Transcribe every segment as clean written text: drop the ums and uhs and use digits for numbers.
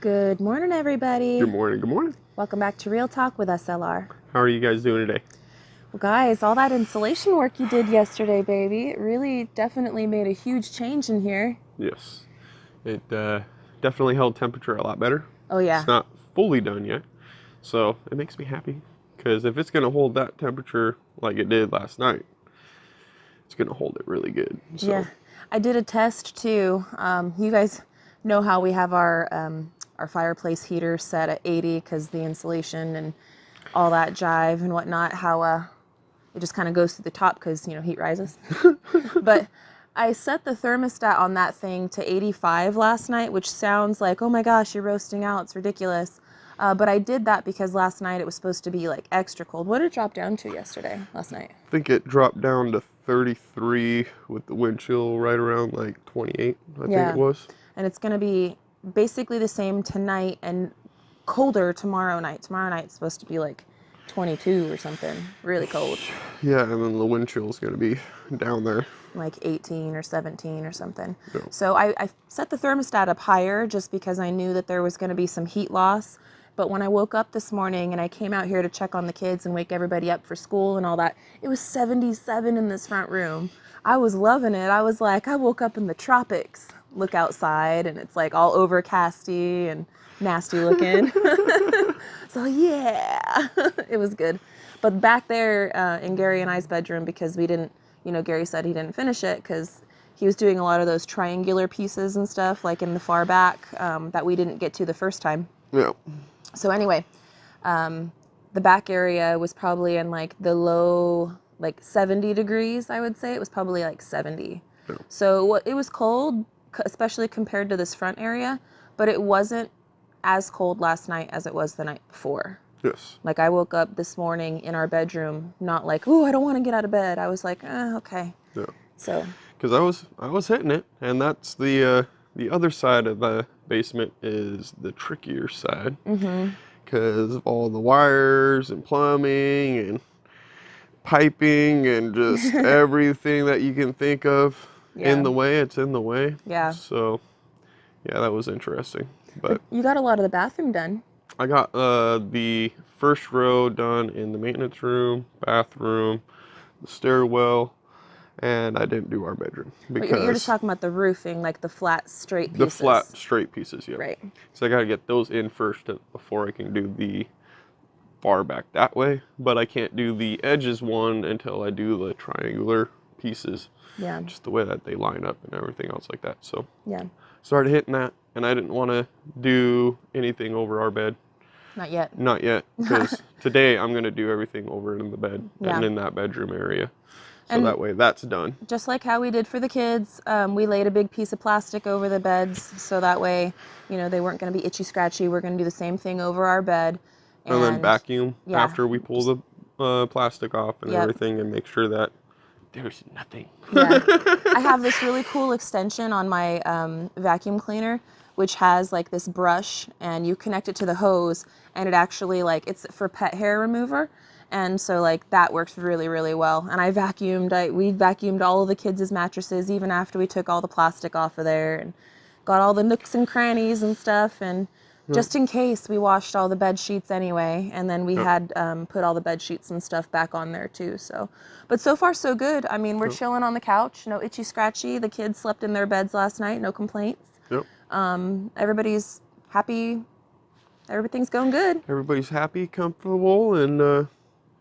Good morning, everybody. Good morning. Good morning. Welcome back to Real Talk with SLR. How are you guys doing today? Well, guys, all that insulation work you did yesterday, baby, it really definitely made a huge change in here. Yes. It definitely held temperature a lot better. Oh, yeah. It's not fully done yet, so it makes me happy. Because if it's going to hold that temperature like it did last night, it's going to hold it really good. So. Yeah. I did a test, too. You guys know how we have our fireplace heater set at 80 because the insulation and all that jive and whatnot, how it just kind of goes through the top because, heat rises. But I set the thermostat on that thing to 85 last night, which sounds like, oh my gosh, you're roasting out, it's ridiculous. But I did that because last night it was supposed to be like extra cold. What did it drop down to last night? I think it dropped down to 33 with the wind chill right around like 28, I think it was. And it's going to be basically the same tonight and colder tomorrow night. Tomorrow night's supposed to be like 22 or something, really cold. Yeah, and then the wind chill is going to be down there. Like 18 or 17 or something. Yeah. So I set the thermostat up higher just because I knew that there was going to be some heat loss. But when I woke up this morning and I came out here to check on the kids and wake everybody up for school and all that, it was 77 in this front room. I was loving it. I was like, I woke up in the tropics. Look outside and it's like all overcasty and nasty looking. So yeah, it was good. But back there in Gary and I's bedroom, because we didn't, Gary said he didn't finish it because he was doing a lot of those triangular pieces and stuff like in the far back that we didn't get to the first time. Yeah. So anyway, the back area was probably in like the low, like 70 degrees, I would say. It was probably like 70. Yeah. So it was cold, especially compared to this front area, but it wasn't as cold last night as it was the night before. Yes. Like I woke up this morning in our bedroom, not like, oh, I don't want to get out of bed. I was like, okay. Yeah. So. Because I was hitting it, and that's the other side of the basement is the trickier side. Because of all the wires and plumbing and piping and just everything that you can think of in the way. It's in the way. Yeah. So, yeah, that was interesting. But you got a lot of the bathroom done. I got the first row done in the maintenance room, bathroom, the stairwell, and I didn't do our bedroom because you're just talking about the roofing, like the flat, straight pieces. The flat, straight pieces, yeah. Right. So I got to get those in first before I can do the far back that way. But I can't do the edges one until I do the triangular pieces. Yeah. Just the way that they line up and everything else like that. So yeah. Started hitting that, and I didn't want to do anything over our bed. Not yet. Not yet, because today I'm going to do everything over in the bed and in that bedroom area. So and that way that's done. Just like how we did for the kids, we laid a big piece of plastic over the beds so that way, they weren't going to be itchy scratchy. We're going to do the same thing over our bed. And then vacuum after we pull the plastic off and everything and make sure that there's nothing. Yeah. I have this really cool extension on my vacuum cleaner, which has like this brush, and you connect it to the hose, and it actually it's for pet hair remover. And so that works really, really well. And we vacuumed all of the kids' mattresses even after we took all the plastic off of there and got all the nooks and crannies and stuff. And just in case, we washed all the bed sheets anyway. And then we had put all the bed sheets and stuff back on there too. So, but so far so good. I mean, we're chilling on the couch, no itchy scratchy. The kids slept in their beds last night, no complaints. Yep. Everybody's happy. Everything's going good. Everybody's happy, comfortable, and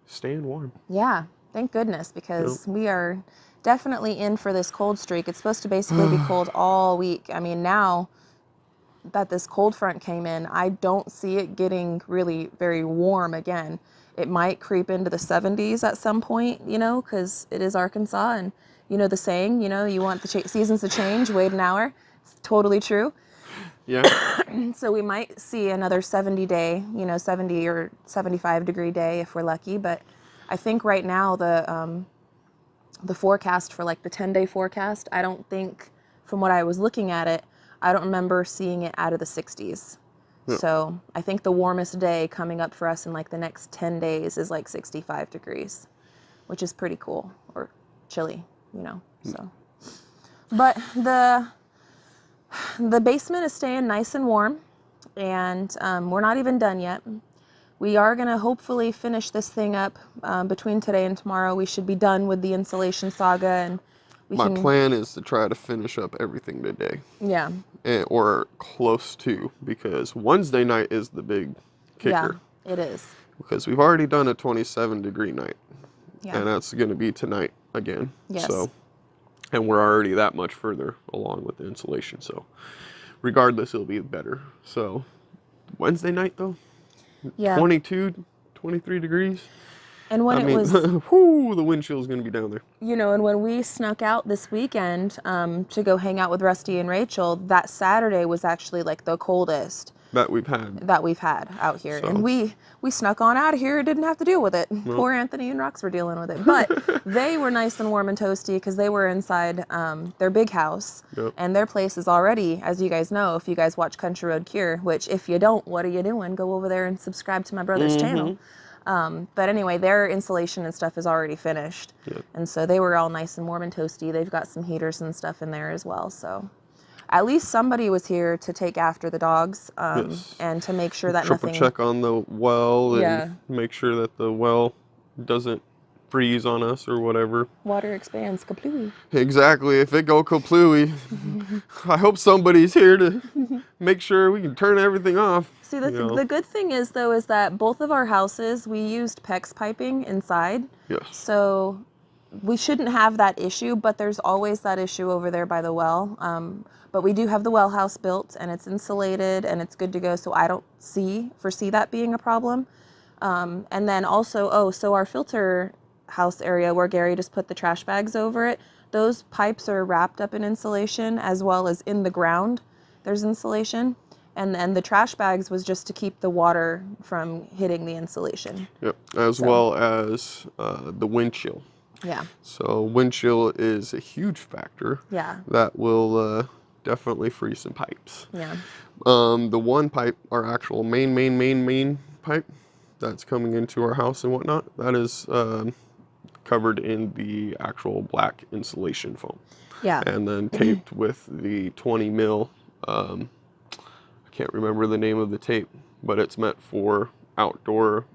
staying warm. Yeah, thank goodness, because we are definitely in for this cold streak. It's supposed to basically be cold all week. I mean, now that this cold front came in, I don't see it getting really very warm again. It might creep into the 70s at some point, because it is Arkansas, and the saying, you want the seasons to change, wait an hour. It's totally true. Yeah. So we might see another 70 or 75 degree day if we're lucky. But I think right now the forecast for the 10-day forecast, I don't think, from what I was looking at it, I don't remember seeing it out of the 60s. Yeah. So I think the warmest day coming up for us in the next 10 days is 65 degrees, which is pretty cool, or chilly, so. But the basement is staying nice and warm. and we're not even done yet. We are going to hopefully finish this thing up between today and tomorrow. We should be done with the insulation saga, and My plan is to try to finish up everything today. Yeah. Or close to, because Wednesday night is the big kicker. Yeah, it is. Because we've already done a 27-degree night. Yeah. And that's going to be tonight again. Yes. So, and we're already that much further along with the insulation. So, regardless, it'll be better. So, Wednesday night, though? Yeah. 22, 23 degrees. And when whoo, the wind chill is going to be down there. You know, and when we snuck out this weekend to go hang out with Rusty and Rachel, that Saturday was actually like the coldest that we've had out here. So. And we snuck on out of here, didn't have to deal with it. Nope. Poor Anthony and Rox were dealing with it. But they were nice and warm and toasty because they were inside their big house. Yep. And their place is already, as you guys know, if you guys watch Country Road Cure, which if you don't, what are you doing? Go over there and subscribe to my brother's channel. But anyway, their insulation and stuff is already finished. Yep. And so they were all nice and warm and toasty. They've got some heaters and stuff in there as well. So at least somebody was here to take after the dogs and to make sure that triple check on the well and make sure that the well doesn't freeze on us or whatever. Water expands kaplooey. Exactly. If it go kaplooey, I hope somebody's here to make sure we can turn everything off. See, the good thing is, though, is that both of our houses, we used PEX piping inside. Yes. So we shouldn't have that issue, but there's always that issue over there by the well. But we do have the well house built, and it's insulated, and it's good to go, so I don't foresee that being a problem. And then also, so our filter house area where Gary just put the trash bags over it, those pipes are wrapped up in insulation, as well as in the ground there's insulation. And then the trash bags was just to keep the water from hitting the insulation. Yep, as well as the wind chill. Yeah. So wind chill is a huge factor. Yeah. That will definitely freeze some pipes. Yeah. The one pipe, our actual main pipe that's coming into our house and whatnot, that is covered in the actual black insulation foam. Yeah. And then taped with the 20 mil, I can't remember the name of the tape, but it's meant for outdoor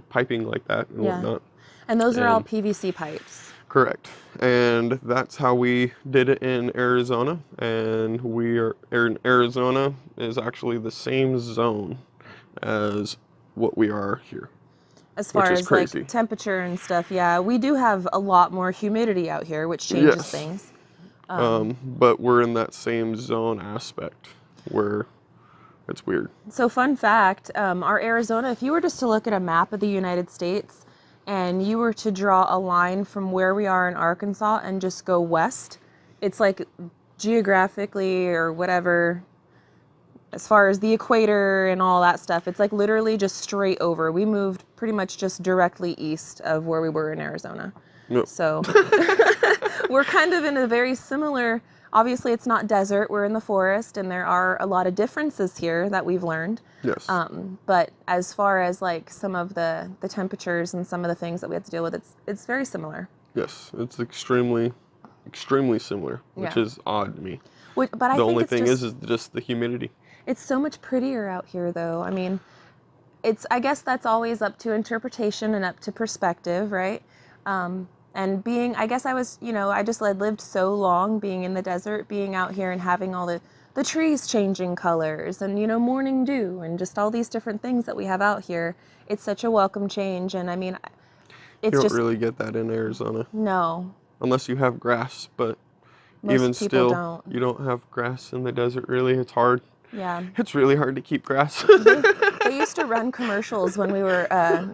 piping like that and whatnot. And those are all PVC pipes. Correct. And that's how we did it in Arizona. And we are in Arizona is actually the same zone as what we are here. As far as like temperature and stuff, yeah, we do have a lot more humidity out here, which changes things. But we're in that same zone aspect where it's weird. So fun fact, our Arizona, if you were just to look at a map of the United States and you were to draw a line from where we are in Arkansas and just go west, it's like geographically or whatever, as far as the equator and all that stuff, it's like literally just straight over. We moved pretty much just directly east of where we were in Arizona. Yep. So we're kind of in a very similar, obviously it's not desert, we're in the forest, and there are a lot of differences here that we've learned. Yes. But as far as like some of the temperatures and some of the things that we have to deal with, it's very similar. Yes, it's extremely similar, which is odd to me. But I think the only thing is just the humidity. It's so much prettier out here, though. I mean, I guess that's always up to interpretation and up to perspective, right? And I guess I was, I just lived so long being in the desert, being out here and having all the trees changing colors and, morning dew and just all these different things that we have out here. It's such a welcome change. And I mean, you don't really get that in Arizona. No. Unless you have grass, but most even still, don't. You don't have grass in the desert, really. It's hard. Yeah. It's really hard to keep grass. They used to run commercials when we were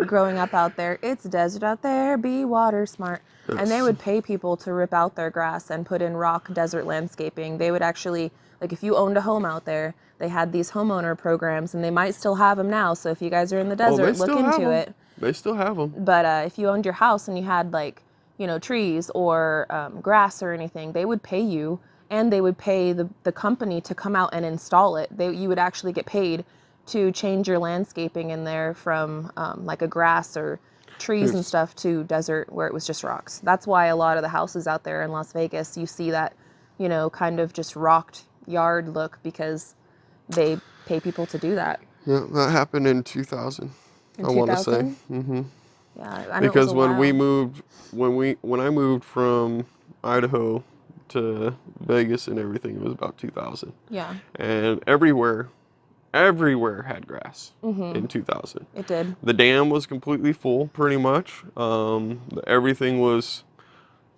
growing up out there. It's desert out there, be water smart. Yes. And they would pay people to rip out their grass and put in rock desert landscaping. They would actually, like if you owned a home out there, they had these homeowner programs, and they might still have them now. So if you guys are in the desert, look into it. They still have them. But if you owned your house and you had like, trees or grass or anything, they would pay you. And they would pay the company to come out and install it. You would actually get paid to change your landscaping in there from like a grass or trees and stuff to desert where it was just rocks. That's why a lot of the houses out there in Las Vegas, you see that, kind of just rocked yard look, because they pay people to do that. Yeah, that happened in 2000. In I want to say. 2000? Mm-hmm. Yeah, I know it was Because a when we while. moved, when I moved from Idaho to Vegas and everything, it was about 2000. Yeah. And everywhere had grass in 2000. It did. The dam was completely full, pretty much. Everything was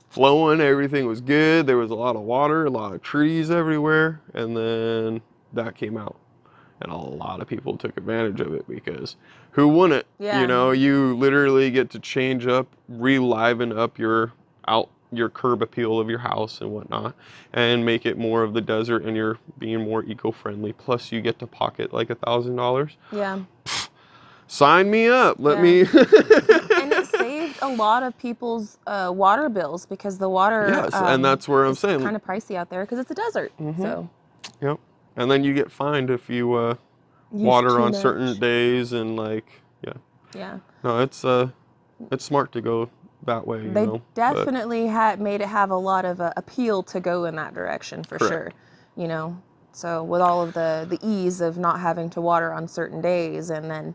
flowing, everything was good. There was a lot of water, a lot of trees everywhere, and then that came out. And a lot of people took advantage of it because who wouldn't? Yeah. You know, you literally get to change up, reliven up your curb appeal of your house and whatnot, and make it more of the desert, and you're being more eco-friendly. Plus, you get to pocket like $1,000. Yeah. Sign me up. Let Yeah. me. And it saved a lot of people's water bills because the water Yes, and that's where I'm saying. kind of pricey out there because it's a desert. So. Yep. And then you get fined if you Use water too on much. certain days, and yeah. Yeah. No, it's smart to go that way. They know, definitely had made it have a lot of appeal to go in that direction for Correct. sure. So with all of the ease of not having to water on certain days and then,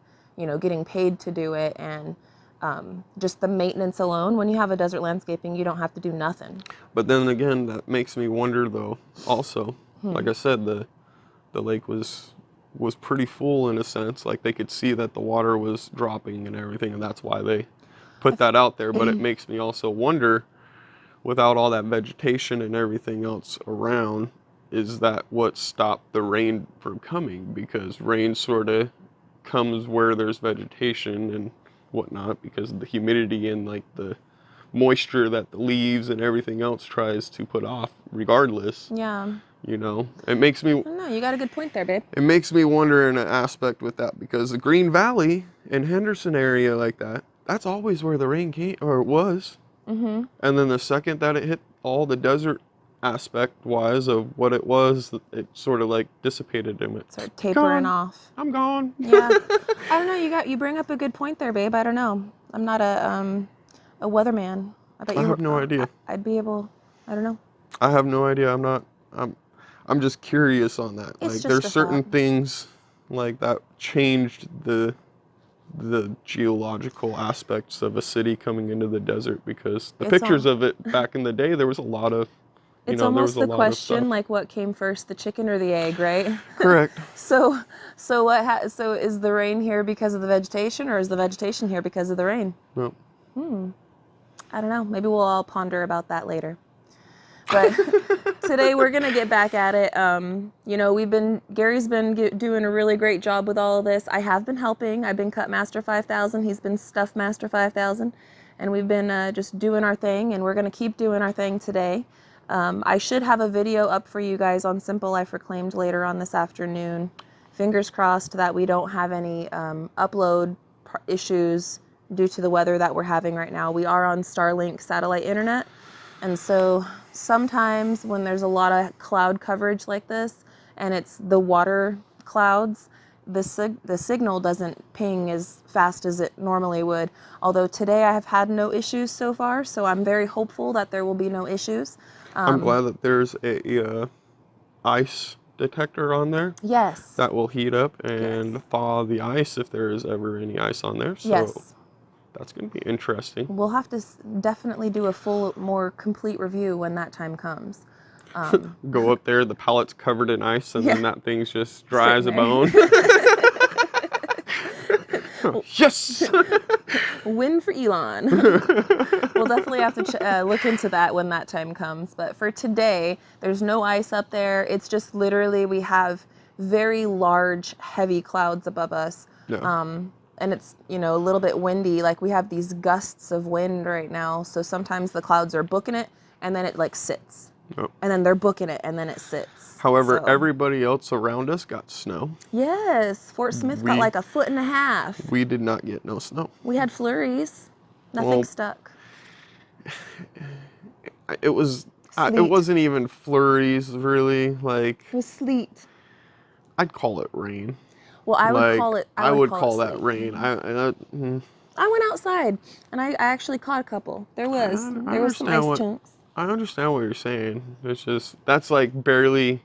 getting paid to do it and just the maintenance alone, when you have a desert landscaping, you don't have to do nothing. But then again, that makes me wonder though, also, like I said, the lake was pretty full in a sense. Like they could see that the water was dropping and everything, and that's why they put that out there. But it makes me also wonder, without all that vegetation and everything else around, is that what stopped the rain from coming? Because rain sort of comes where there's vegetation and whatnot, because of the humidity and like the moisture that the leaves and everything else tries to put off regardless. Yeah. It makes me. I don't know. You got a good point there, babe. It makes me wonder in an aspect with that, because the Green Valley and Henderson area like that, that's always where the rain came, or it was. Mm-hmm. And then the second that it hit all the desert aspect wise of what it was, it sort of like dissipated and it started tapering off. I'm gone. Yeah. I don't know. You bring up a good point there, babe. I don't know. I'm not a weatherman. I bet I you have no idea. I'd be able. I don't know. I have no idea. I'm just curious on that. It's like just there's a certain thought. things like that changed the geological aspects of a city coming into the desert, because the pictures of it back in the day, there was a lot of it's there almost was a the lot question of stuff. like what came first, the chicken or the egg, right? Correct. So is the rain here because of the vegetation, or is the vegetation here because of the rain? No. I don't know. Maybe we'll all ponder about that later. But today we're gonna get back at it. Gary's been doing a really great job with all of this. I have been helping. I've been Cut Master 5000. He's been Stuff Master 5000, and we've been just doing our thing. And we're gonna keep doing our thing today. I should have a video up for you guys on Simple Life Reclaimed later on this afternoon. Fingers crossed that we don't have any upload issues due to the weather that we're having right now. We are on Starlink satellite internet. And so sometimes when there's a lot of cloud coverage like this, and it's the water clouds, the signal doesn't ping as fast as it normally would. Although today I have had no issues so far, so I'm very hopeful that there will be no issues. I'm glad that there's a ice detector on there. Yes. That will heat up and thaw the ice if there is ever any ice on there. So yes. That's going to be interesting. We'll have to definitely do a full, more complete review when that time comes. Go up there, the pallet's covered in ice, and then that thing's just dry as a bone. Yes! Win for Elon. We'll definitely have to look into that when that time comes. But for today, there's no ice up there. It's just literally we have very large, heavy clouds above us. Yeah. And it's, a little bit windy. Like we have these gusts of wind right now. So sometimes the clouds are booking it and then it like sits. Yep. And then they're booking it and then it sits. However, everybody else around us got snow. Yes. Fort Smith got like 1.5 feet. We did not get no snow. We had flurries. Nothing stuck. It was. It wasn't even flurries, really. Like it was sleet. I'd call it rain. Well, I would call it. I would call that sleet. rain. I went outside and I actually caught a couple. There was some ice chunks. I understand what you're saying. It's just that's like barely.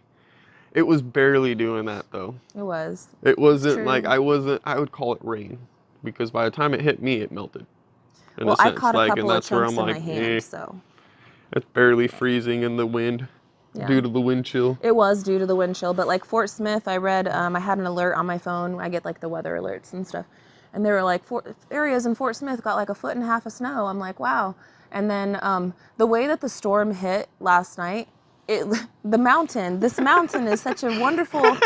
It was barely doing that though. It was. It wasn't like True. I would call it rain because by the time it hit me, it melted. In Well, a I sense, caught a like, and couple of that's where I'm chunks in like, my hand, so it's barely freezing in the wind yeah. due to the wind chill. It was due to the wind chill, but like Fort Smith, I read, I had an alert on my phone. I get like the weather alerts and stuff. And they were like, areas in Fort Smith got like 1.5 feet of snow. I'm like, wow. And then the way that the storm hit last night, this mountain is such a wonderful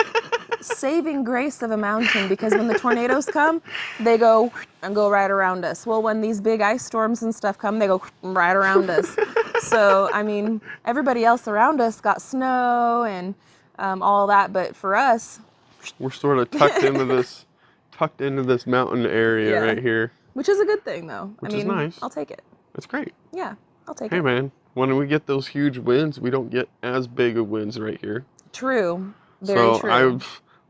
saving grace of a mountain because when the tornadoes come, they go and go right around us. Well, when these big ice storms and stuff come, they go right around us. So, I mean, everybody else around us got snow and all that, but for us, we're sort of tucked into this mountain area right here. Which is a good thing, though. Which is nice. I'll take it. It's great. Yeah, I'll take Hey, it. man, when we get those huge winds, we don't get as big of winds right here. True. Very true.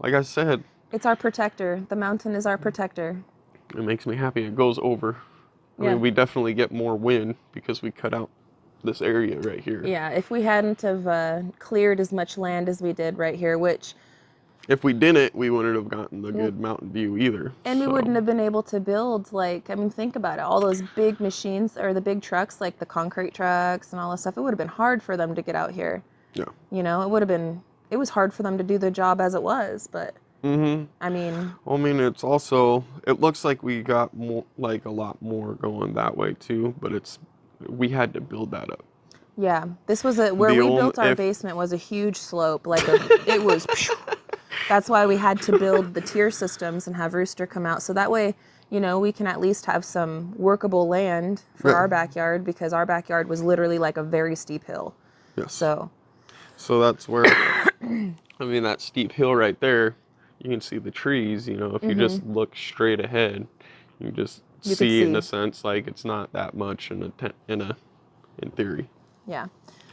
Like I said, it's our protector. The mountain is our protector. It makes me happy it goes over. I mean, we definitely get more wind because we cut out this area right here. Yeah, if we hadn't have cleared as much land as we did right here, which... If we didn't, we wouldn't have gotten the good mountain view either. And we wouldn't have been able to build, like, I mean, think about it. All those big machines, or the big trucks, like the concrete trucks and all that stuff, it would have been hard for them to get out here. Yeah. You know, it was hard for them to do their job as it was, but... I mean... Well, I mean, it looks like we got more, like a lot more going that way too, but we had to build that up. Yeah, this was where we built our basement was a huge slope, it was... That's why we had to build the tier systems and have Rooster come out. So that way, you know, we can at least have some workable land for our backyard because our backyard was literally like a very steep hill. Yes. So that's where, I mean, that steep hill right there, you can see the trees, you know, if you just look straight ahead, you just see in a sense, like it's not that much in theory. Yeah.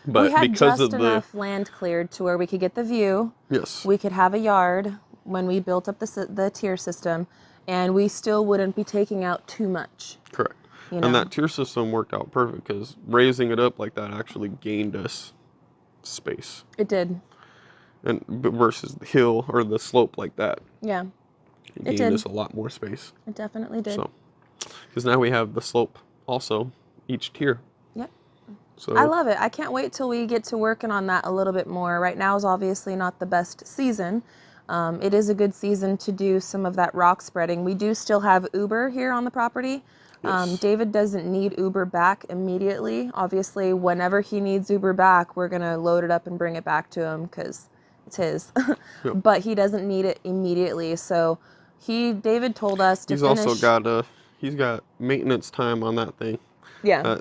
But we had because just enough land cleared to where we could get the view. Yes. We could have a yard when we built up the tier system, and we still wouldn't be taking out too much. Correct. You know? And that tier system worked out perfect because raising it up like that actually gained us space. It did. And versus the hill or the slope like that. Yeah. It gained us a lot more space. It definitely did. So, because now we have the slope also, each tier. Yep. So I love it. I can't wait till we get to working on that a little bit more. Right now is obviously not the best season. It is a good season to do some of that rock spreading. We do still have Uber here on the property. Yes. David doesn't need Uber back immediately. Obviously, whenever he needs Uber back, we're going to load it up and bring it back to him because it's his. Yep. But he doesn't need it immediately. So David told us to finish. He's also got maintenance time on that thing. Yeah.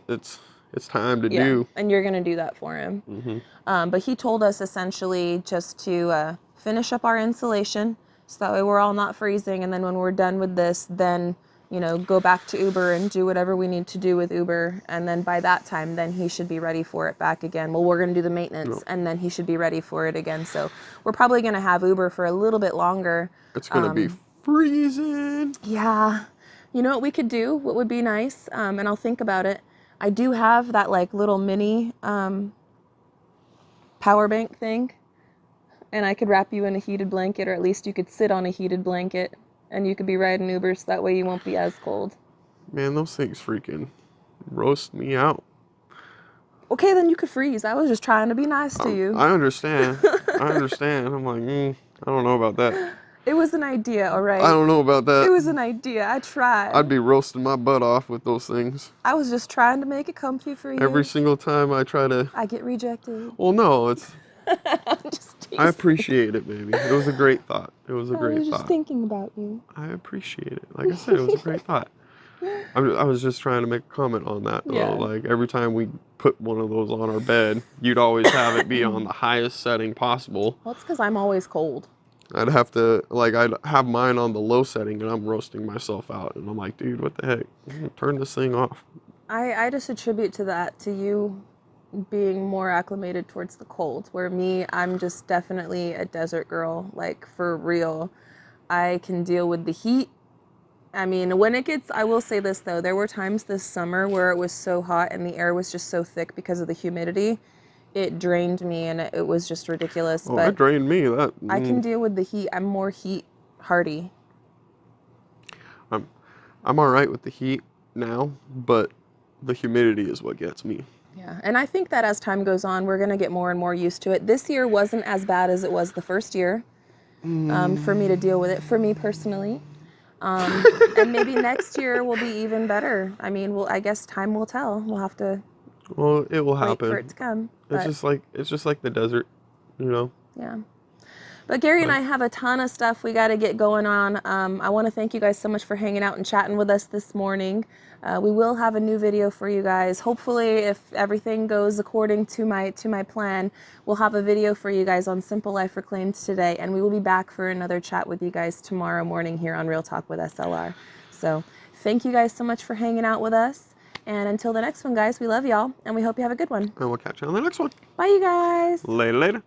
It's time to do. And you're going to do that for him. But he told us essentially just to finish up our insulation so that way we're all not freezing. And then when we're done with this, then, you know, go back to Uber and do whatever we need to do with Uber. And then by that time, then he should be ready for it back again. Well, we're going to do the maintenance and then he should be ready for it again. So we're probably going to have Uber for a little bit longer. It's going to be freezing. Yeah. You know what we could do? What would be nice? And I'll think about it. I do have that like little mini power bank thing, and I could wrap you in a heated blanket, or at least you could sit on a heated blanket, and you could be riding Uber, so that way you won't be as cold. Man, those things freaking roast me out. Okay, then you could freeze. I was just trying to be nice to you. I understand. I'm like, I don't know about that. It was an idea, all right? I don't know about that. It was an idea. I tried. I'd be roasting my butt off with those things. I was just trying to make it comfy for you. Every single time I try to... I get rejected. Well, no, it's... Just I appreciate it, baby. It was a great thought. I was just thinking about you. I appreciate it. Like I said, it was a great thought. I was just trying to make a comment on that, though. Yeah. Like, every time we put one of those on our bed, you'd always have it be on the highest setting possible. Well, it's because I'm always cold. I'd have mine on the low setting, and I'm roasting myself out. And I'm like, dude, what the heck? I'm gonna turn this thing off. I just attribute to you being more acclimated towards the cold, where me, I'm just definitely a desert girl, like for real. I can deal with the heat. I mean, I will say this though, there were times this summer where it was so hot and the air was just so thick because of the humidity. it drained me, and it was just ridiculous. Oh, but it drained me. That I can deal with the heat. I'm more heat hardy. I'm all right with the heat now, but the humidity is what gets me. Yeah, and I think that as time goes on, we're going to get more and more used to it. This year wasn't as bad as it was the first year for me to deal with it, for me personally. And maybe next year will be even better. I mean, I guess time will tell. We'll have to Well, it will wait happen. for it to come. It's just like the desert, you know. Yeah. But Gary and I have a ton of stuff we got to get going on. I want to thank you guys so much for hanging out and chatting with us this morning. We will have a new video for you guys. Hopefully, if everything goes according to my plan, we'll have a video for you guys on Simple Life Reclaimed today, and we will be back for another chat with you guys tomorrow morning here on Real Talk with SLR. So thank you guys so much for hanging out with us. And until the next one, guys, we love y'all, and we hope you have a good one. And we'll catch you on the next one. Bye, you guys. Later.